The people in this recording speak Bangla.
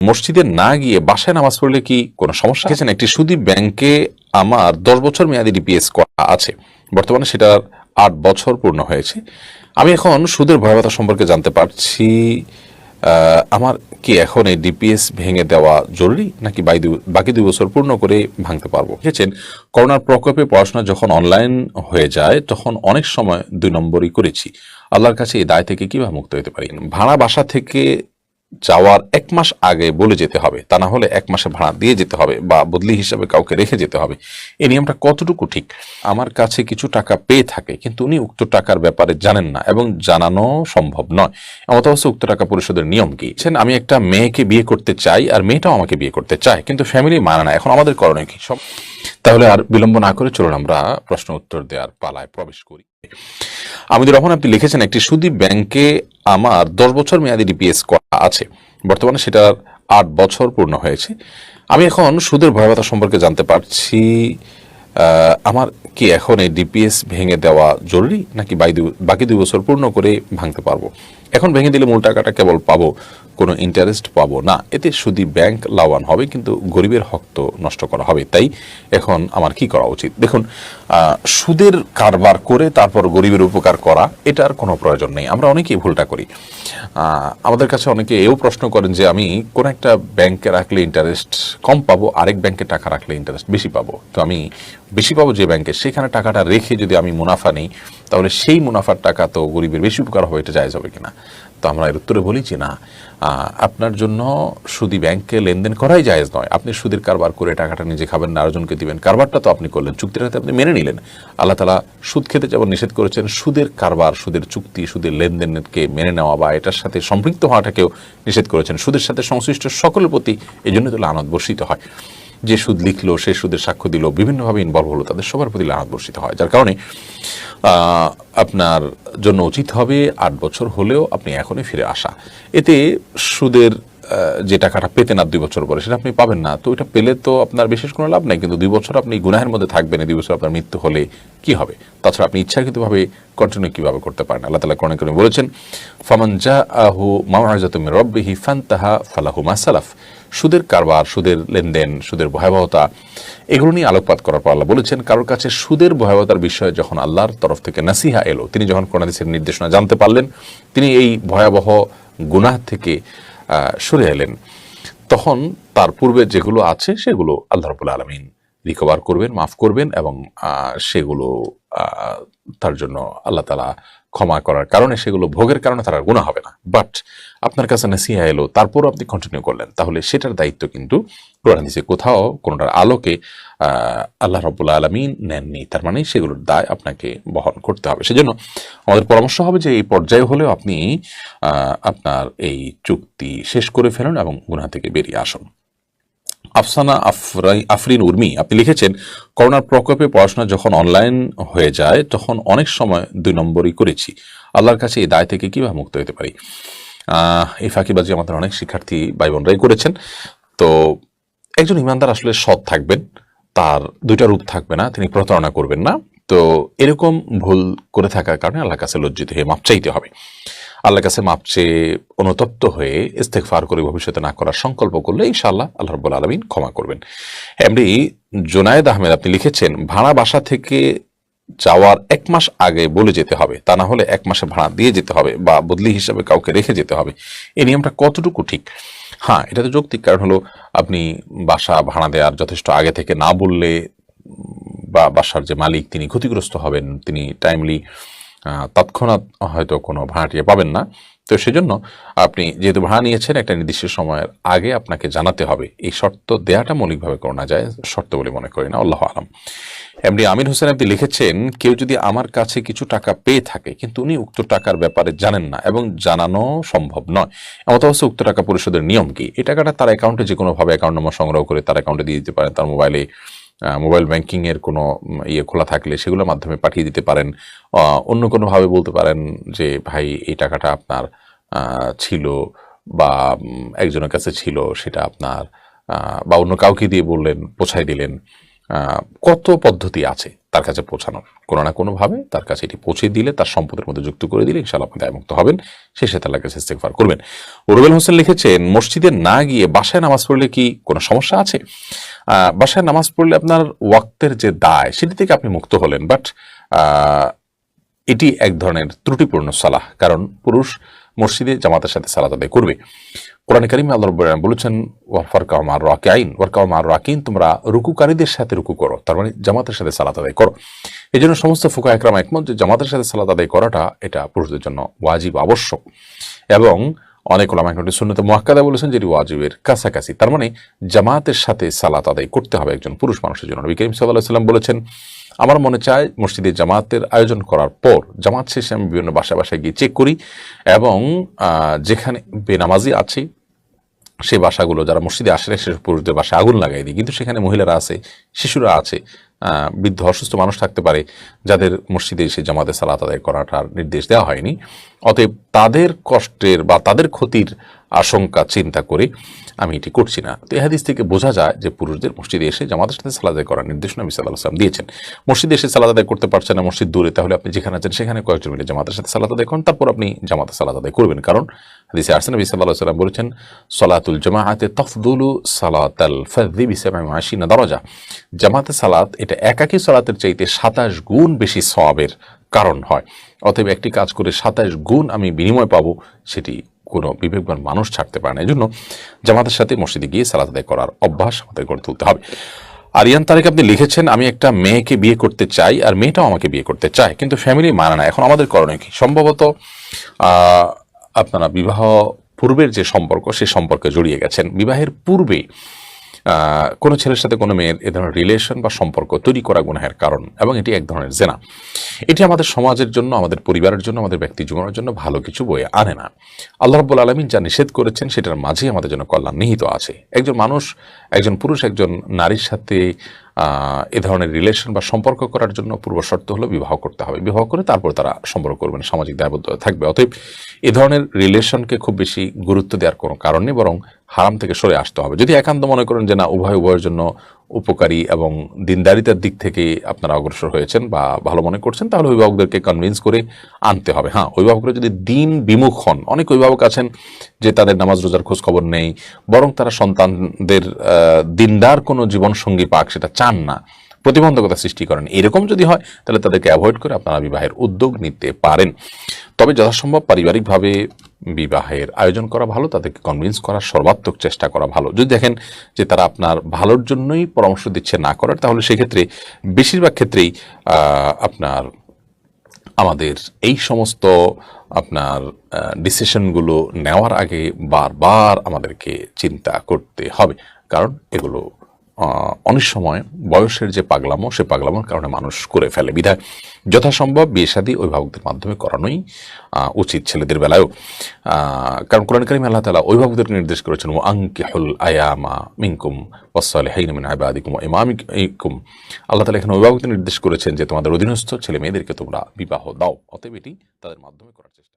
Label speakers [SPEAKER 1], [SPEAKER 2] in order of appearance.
[SPEAKER 1] মসজিদে না গিয়ে বাসায় নামাজ পড়লে কি কোনো সমস্যা আছে? একটি সুদী ব্যাংকে আমার 10 বছর মেয়াদি ডিপিএস করা আছে, বর্তমানে সেটার 8 বছর পূর্ণ হয়েছে। আমি এখন সুদের ভয়াবহতা সম্পর্কে জানতে পারছি। আমার কি এখন এই ডিপিএস ভেঙে দেওয়া জরুরি, নাকি বাকি 2 বছর পূর্ণ করে ভাঙতে পারবো? দেখেছেন, করোনার প্রকোপে পড়াশোনা যখন অনলাইন হয়ে যায় তখন অনেক সময় 2 নম্বরই করেছি। আল্লাহর কাছে এই দায় থেকে কিভাবে মুক্ত হতে পারি? ভাড়া বাসা থেকে যাওয়ার 1 মাস আগে বলে যেতে হবে, তা না হলে 1 মাসে ভাড়া দিয়ে যেতে হবে বা বদলি হিসাবে কাউকে রেখে যেতে হবে। এই নিয়মটা কতটুকু ঠিক? আমার কাছে কিছু টাকা পেয়ে থাকে কিন্তু উনি উক্ত টাকার ব্যাপারে জানেন না এবং জানানো সম্ভব নয়, এমত অবস্থা উক্ত টাকা পরিশোধের নিয়ম কি? আমি একটা মেয়েকে বিয়ে করতে চাই আর মেয়েটাও আমাকে বিয়ে করতে চায়, কিন্তু ফ্যামিলি মানে না, এখন আমাদের করণীয় কি? তাহলে আর বিলম্ব না করে চলুন আমরা প্রশ্ন উত্তর দেওয়ার পালায় প্রবেশ করি। আমিদুর রহমান আপনি লিখেছেন, একটি সুদী ব্যাংকে আমার 10 বছর মেয়াদি ডিপিএস করা আছে, বর্তমানে সেটার 8 বছর পূর্ণ হয়েছে। আমি এখন সুদের ভয়াবহতা সম্পর্কে জানতে পারছি। আমার কি এখন এই ডিপিএস ভেঙে দেওয়া জরুরি, নাকি বাকি 2 বছর পূর্ণ করে ভাঙতে পারবো? এখন ভেঙে দিলে মূল টাকাটা কেবল পাবো, কোনো ইন্টারেস্ট পাবো না। এতে সুদী ব্যাংক লাভবান হবে কিন্তু গরিবের হক তো নষ্ট করা হবে। তাই এখন আমার কি করা উচিত? দেখুন, সুদের কারবার করে তারপর গরিবের উপকার করা, এটার কোনো প্রয়োজন নেই। আমরা অনেকেই ভুলটা করি। আমাদের কাছে অনেকে এও প্রশ্ন করেন যে আমি কোন একটা ব্যাংকে রাখলে ইন্টারেস্ট কম পাবো, আরেক ব্যাংকে টাকা রাখলে ইন্টারেস্ট বেশি পাবো। তো আমি বেশি পাবো যে ব্যাংকে, সেখানে টাকাটা রেখে যদি আমি মুনাফা নেই, তাহলে সেই মুনাফার টাকা তো গরিবের বেশি উপকার হবে, এটা জায়েজ হবে কিনা? তো আমরা এর উত্তরে বলি যে না, আপনার জন্য সুদী ব্যাংকে লেনদেন করাই জায়েজ নয়। আপনি সুদের কারবার করে টাকাটা নিজে খাবেন না, আরেকজনকে দিবেন, কারবারটা তো আপনি করলেন, চুক্তিটাতে আপনি মেনে নিলেন। আল্লাহ তাআলা সুদ খেতে যেমন নিষেধ করেছেন, সুদের কারবার, সুদের চুক্তি, সুদের লেনদেনকে মেনে নেওয়া বা এটার সাথে সম্পৃক্ত হওয়াটাকেও নিষেধ করেছেন। সুদের সাথে সংশ্লিষ্ট সকলের প্রতি এই জন্য তো লানত বর্ষিত হয়। যে সুদ লিখলো, সে সুদের সাক্ষ্য দিল, বিভিন্নভাবে ইনভলভ হলো, তাদের সবার প্রতি লানত বর্ষিত হয়। যার কারণে আপনার জন্য উচিত হবে 8 বছর হলেও আপনি এখনই ফিরে আসা। এতে সুদের যে টাকাটা পেতেন আর 2 বছর পরে সেটা আপনি পাবেন না। তো এটা পেলে তো আপনার বিশেষ কোনো লাভ নাই, কিন্তু 2 বছর আপনি গুনাহের মধ্যে থাকবেন। 2 বছর আপনার মৃত্যু হলে কি হবে? তাছাড়া আপনি ইচ্ছাকৃতভাবে কন্টিনিউ কিভাবে করতে পারেন? আল্লাহ তাআলা কোরআনে কারীমে বলেছেন, ফামান জাআহু মাউইযাতুম মির রাব্বিহি ফান্তাহা ফালাহু মা সালাফ। সুদের কারবার, সুদের লেনদেন, সুদের ভয়াবহতা, এগুলো নিয়ে আলোকপাত করার পর আল্লাহ বলেছেন, কারোর কাছে সুদের ভয়াবহতার বিষয়ে যখন আল্লাহর তরফ থেকে নাসিহা এলো, তিনি যখন কোরআন হাদিসের নির্দেশনা জানতে পারলেন, তিনি এই ভয়াবহ গুনাহ থেকে সরে এলেন, তখন তার পূর্বে যেগুলো আছে সেগুলো আল্লাহ রাব্বুল আলামিন রিকভার করবেন, মাফ করবেন এবং সেগুলো তার জন্য আল্লাহ তাআলা ক্ষমা করার কারণে, সেগুলো ভোগের কারণে তার আর গুনাহ হবে না। বাট আপনার কাছে নাসিহা এলো, তারপরও আপনি কন্টিনিউ করলেন, তাহলে সেটার দায়িত্ব কিন্তু কোরআন হাদিসে কোথাও কোনোটার আলোকে আল্লাহ রাব্বুল আলামিন নেননি। তার মানে সেগুলোর দায় আপনাকে বহন করতে হবে। সেজন্য আমাদের পরামর্শ হবে যে এই পর্যায়ে হলেও আপনি আপনার এই চুক্তি শেষ করে ফেলুন এবং গুনাহ থেকে বেরিয়ে আসুন। আফসানা আফরিন উর্মি আপনি লিখেছেন, করোনার প্রকোপে পড়াশোনা যখন অনলাইন হয়ে যায় তখন অনেক সময় 2 নম্বরই করেছি। আল্লাহর কাছে এই দায় থেকে কিভাবে মুক্ত হতে পারি? এই ফাঁকিবাজি আমাদের অনেক শিক্ষার্থী ভাই বোনরাই করেছেন। তো একজন ইমানদার আসলে সৎ থাকবেন, তার 2টা রূপ থাকবে না, তিনি প্রতারণা করবেন না। তো এরকম ভুল করে থাকার কারণে আল্লাহর কাছে লজ্জিত হয়ে মাপ চাইতে হবে। আল্লাহর কাছে মাপ চেয়ে অনুতপ্ত হয়ে ইস্তেগফার করে ভবিষ্যতে না করার সংকল্প করলে ইনশাআল্লাহ আল্লাহ রাব্বুল আলামিন ক্ষমা করবেন। এমনি জোনায়েদ আহমেদ আপনি লিখেছেন, ভাড়া বাসা থেকে যাওয়ার 1 মাস আগে বলে যেতে হবে, তা না হলে 1 মাসে ভাড়া দিয়ে যেতে হবে বা বদলি হিসাবে কাউকে রেখে যেতে হবে। এই নিয়মটা কতটুকু ঠিক? হ্যাঁ, এটা তো যৌক্তিক। কারণ হলো, আপনি বাসা ভাড়া দেওয়ার যথেষ্ট আগে থেকে না বললে বা বাসার যে মালিক তিনি ক্ষতিগ্রস্ত হবেন, তিনি টাইমলি তৎক্ষণাৎ হয়তো কোনো ভাড়াটিয়া পাবেন না। তো সেজন্য আপনি যেহেতু ভাড়া নিয়েছেন, একটা নির্দিষ্ট সময়ের আগে আপনাকে জানাতে হবে। এই শর্ত দেয়াটা মৌলিকভাবে করোনা যায়, শর্ত বলে মনে করি না, আল্লাহু আলাম। এমডি আমির হোসেন আপনি লিখেছেন, কেউ যদি আমার কাছে কিছু টাকা পেয়ে থাকে কিন্তু উনি উক্ত টাকার ব্যাপারে জানেন না এবং জানানো সম্ভব নয়, এমত অবস্থা উক্ত টাকা পরিশোধের নিয়ম কি? এই টাকাটা তার অ্যাকাউন্টে যে কোনোভাবে অ্যাকাউন্ট নম্বর সংগ্রহ করে তার অ্যাকাউন্টে দিয়ে দিতে পারেন। তার মোবাইল ব্যাংকিং এর কোনো খোলা থাকলে সেগুলোর মাধ্যমে পাঠিয়ে দিতে পারেন। অন্য কোনোভাবে বলতে পারেন যে ভাই এই টাকাটা আপনার ছিল বা একজনের কাছে ছিল, সেটা আপনার বা অন্য কাউকে দিয়ে বললেন, পৌঁছায় দিলেন। কত পদ্ধতি আছে তার কাছে পৌঁছানোর, কোনো না কোনোভাবে তার কাছে এটি পৌঁছে দিলে, তার সম্পদের মধ্যে যুক্ত করে দিলে ইনশাআল্লাহ আপনি দায়মুক্ত হবেন, সেই সাথে আল্লাহর কাছে ইস্তেগফার করবেন। রুবেল হোসেন লিখেছেন, মসজিদে না গিয়ে বাসায় নামাজ পড়লে কি কোনো সমস্যা আছে? বাসায় নামাজ পড়লে আপনার ওয়াক্তের যে দায় সেটি থেকে আপনি মুক্ত হলেন, বাট এটি এক ধরনের ত্রুটিপূর্ণ সালাহ, কারণ পুরুষ মসজিদে জামাতের সাথে সালাত আদায় করবে। কোরআন কারীমে আল্লাহ রাব্বুল আলামিন বলেছেন, ওয়ারকাউ মা'আর রাকিঈন, ওয়ারকাউ মা'আর রাকিঈন, তোমরা রুকুকারীদের সাথে রুকু করো, তার মানে জামাতের সাথে সালাত আদায় করো। এই জন্য সমস্ত ফুকাহা ইকরাম একমত যে জামাতের সাথে সালাত আদায় করাটা এটা পুরুষদের জন্য ওয়াজিব, আবশ্যক, এবং অনেক উলামা একটি সুন্নতে মুআক্কাদা বলেছেন যেটি ওয়াজিবের কাছাকাছি। তার মানে জামাতের সাথে সালাত আদায় করতে হবে একজন পুরুষ মানুষের জন্য। নবী করিম সাল্লাল্লাহু আলাইহি ওয়াসাল্লাম বলেছেন, আমার মনে চায় মসজিদে জামাতের আয়োজন করার পর জামাত শেষে আমি বিভিন্ন বাসায় বাসায় গিয়ে চেক করি, এবং যেখানে বেনামাজি আছে সেই বাসাগুলো, যারা মসজিদে আসে না সেসব পুরুষদের বাসায় আগুন লাগাই দিই, কিন্তু সেখানে মহিলারা আছে, শিশুরা আছে, বৃদ্ধ অসুস্থ মানুষ থাকতে পারে, যাদের মসজিদে এসে জামাতে সালাত আদায় করাটার নির্দেশ দেওয়া হয়নি। অতএব তাদের কষ্টের বা তাদের ক্ষতির আশঙ্কা চিন্তা করে আমি এটি করছি না। তো এই হাদিস থেকে বোঝা যায় যে পুরুষদের মসজিদে এসে জামাতের সাথে সালাত আদায় করার নির্দেশ নবী সাল্লাল্লাহু আলাইহি ওয়াসাল্লাম দিয়েছেন। মসজিদে এসে সালাত আদায় করতে পারছেন না, মসজিদ দূরে, তাহলে আপনি যেখানে আছেন সেখানে কয়েকজন মিলে জামাতের সাথে সালাত আদায় করেন, তারপর আপনি জামাতে সালাত আদায় করবেন। কারণ হাদিসে আসছে নবী সাল্লাল্লাহু আলাইহি ওয়াসাল্লাম বলেছেন, সালাতুল জামাআতে তাফদুলু সালাতাল ফাযযি বি 27 দারাজা। জামাতে সালাত এটা একাকী সালাতের চাইতে 27 গুণ বেশি সওয়াবের কারণ হয়। অতএব একটি কাজ করে 27 গুণ আমি বিনিময় পাবো, সেটি কোনো বিবেকবান মানুষ ছাড়তে পারে না। এই জন্য জামাতের সাথে মসজিদে গিয়ে সালাত আদায় করার অভ্যাস আমাদের গড়ে তুলতে হবে। আরিয়ান তারিক আপনি লিখেছেন, আমি একটা মেয়েকে বিয়ে করতে চাই আর মেয়েটাও আমাকে বিয়ে করতে চায়, কিন্তু ফ্যামিলি মানে না, এখন আমাদের করণীয় কি? সম্ভবত আপনারা বিবাহ পূর্বের যে সম্পর্ক সে সম্পর্কে জড়িয়ে গেছেন। বিবাহের পূর্বে কোনো ছেলের সাথে কোনো মেয়ের এ ধরনের রিলেশন বা সম্পর্ক তৈরি করা গুনাহের কারণ, এবং এটি এক ধরনের জেনা। এটি আমাদের সমাজের জন্য, আমাদের পরিবারের জন্য, আমাদের ব্যক্তি জীবনের জন্য ভালো কিছু বয়ে আনে না। আল্লাহ রাব্বুল আলামিন যা নিষেধ করেছেন সেটার মাঝেই আমাদের জন্য কল্যাণ নিহিত আছে। একজন মানুষ, একজন পুরুষ একজন নারীর সাথে এ ধরনের রিলেশন বা সম্পর্ক করার জন্য পূর্ব শর্ত হলো বিবাহ করতে হবে। বিবাহ করে তারপর তারা সম্পর্ক করবেন, সামাজিক দায়বদ্ধতা থাকবে। অতএব এ ধরনের রিলেশনকে খুব বেশি গুরুত্ব দেওয়ার কোনো কারণ নেই, বরং হারাম থেকে সরে আসতে হবে। যদি একান্ত মনে করেন যে না, উভয়ের জন্য উপকারী এবং দিনদারিতার দিক থেকে আপনারা অগ্রসর হয়েছেন বা ভালো মনে করছেন, তাহলে অভিভাবকদেরকে কনভিন্স করে আনতে হবে। হ্যাঁ, অভিভাবকরা যদি দিন বিমুখ হন, অনেক অভিভাবক আছেন যে তাদের নামাজ রোজার খোঁজ খবর নেই, বরং তারা সন্তানদের দিনদার কোনো জীবনসঙ্গী পাক সেটা চান না, প্রতিবন্ধকতা সৃষ্টি করেন, এরকম যদি হয় তাহলে তাদেরকে অ্যাভয়েড করে আপনারা বিবাহের উদ্যোগ নিতে পারেন। তবে যথাসম্ভব পারিবারিকভাবে বিবাহের আয়োজন করা ভালো, তাদেরকে কনভিন্স করার সর্বাত্মক চেষ্টা করা ভালো। যদি দেখেন যে তারা আপনার ভালোর জন্যই পরামর্শ দিচ্ছে না করার, তাহলে সেক্ষেত্রে বেশিরভাগ ক্ষেত্রেই আপনার আমাদের এই সমস্ত আপনার ডিসিশনগুলো নেওয়ার আগে বারবার আমাদেরকে চিন্তা করতে হবে, কারণ এগুলো অনেক সময় বয়সের যে পাগলামো, সে পাগলামোর কারণে মানুষ করে ফেলে। বিধায় যথাসম্ভব বিয়ে শাদী অভিভাবকদের মাধ্যমে করানোই উচিত ছেলেদের বেলায়ও। কারণ কোরআন কারীমে আল্লাহ তাআলা অভিভাবকদেরকে নির্দেশ করেছেন, ওয়া আনকিহুল আয়ামা মিনকুম ওয়াস-সালিহিনা মিন ইবাদিকুম ওয়া ইমামিকুম। আল্লাহ তাআলা এখানে অভিভাবকদের নির্দেশ করেছেন যে তোমাদের অধীনস্থ ছেলে মেয়েদেরকে তোমরা বিবাহ দাও। অতএব এটি তাদের মাধ্যমে করার চেষ্টা।